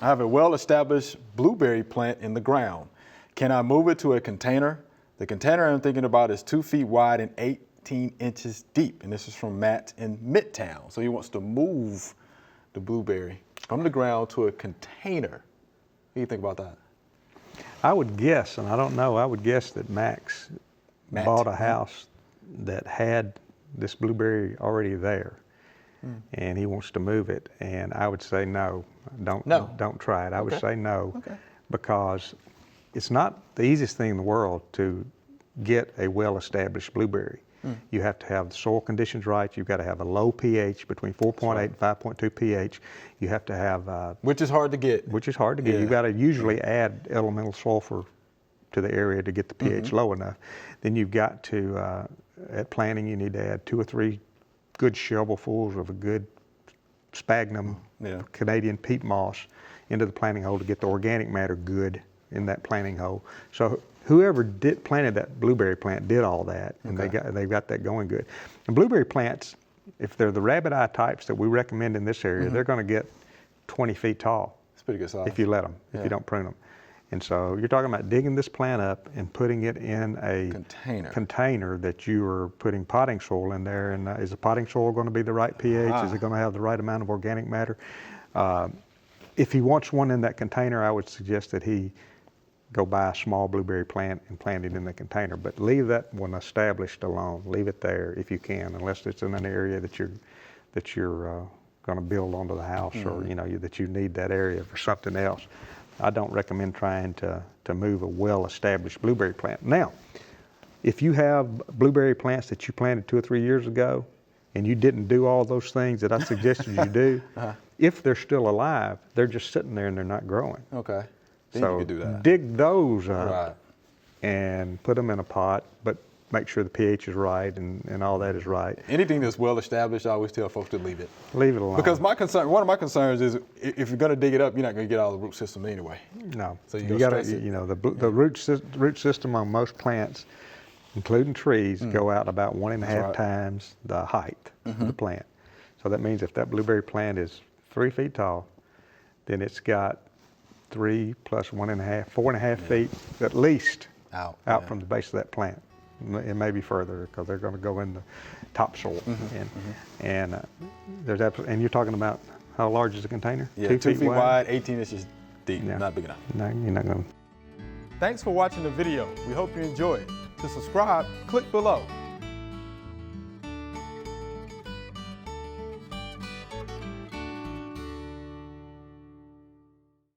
I have a well-established blueberry plant in the ground. Can I move it to a container? The container I'm thinking about is 2 feet wide and 18 inches deep. And this is from Matt in Midtown. So he wants to move the blueberry from the ground to a container. What do you think about that? I would guess, and I don't know, I would guess that Matt bought a house that had this blueberry already there. And he wants to move it, and I would say no. Don't try it. I would say no, because it's not the easiest thing in the world to get a well-established blueberry. You have to have the soil conditions right. You've got to have a low pH between 4.8 and 5.2 pH. You have to have which is hard to get. Yeah. You've got to usually add elemental sulfur to the area to get the pH low enough. Then you've got to at planting you need to add 2 or 3 good shovelfuls of a good sphagnum Canadian peat moss into the planting hole to get the organic matter good in that planting hole. So whoever planted that blueberry plant did all that, and they've got that going good. And blueberry plants, if they're the rabbit eye types that we recommend in this area, they're going to get 20 feet tall. That's pretty good size. If you let them, if you don't prune them. And so you're talking about digging this plant up and putting it in a container that you are putting potting soil in there. And is the potting soil going to be the right pH? Is it going to have the right amount of organic matter? If he wants one in that container, I would suggest that he go buy a small blueberry plant and plant it in the container. But leave that one established alone. Leave it there if you can, unless it's in an area that you're going to build onto the house, or that you need that area for something else. I don't recommend trying to move a well-established blueberry plant. Now, if you have blueberry plants that you planted 2 or 3 years ago and you didn't do all those things that I suggested you do, if they're still alive, they're just sitting there and they're not growing. Okay. Then So you can do that. dig those up and put them in a pot, but make sure the pH is right and all that is right. Anything that's well established, I always tell folks to leave it. Leave it alone. Because one of my concerns is if you're going to dig it up, you're not going to get out of the root system anyway. No. So you got to, the root system on most plants, including trees, go out about 1.5 times the height of the plant. So that means if that blueberry plant is 3 feet tall, then it's got 3 plus 1.5, 4.5 feet at least out from the base of that plant. It may be further because they're going to go in the topsoil. And you're talking about how large is the container? Yeah, 2 feet wide, 18 inches deep. Not big enough. No, you're not going to. Thanks for watching the video. We hope you enjoyed. To subscribe, click below.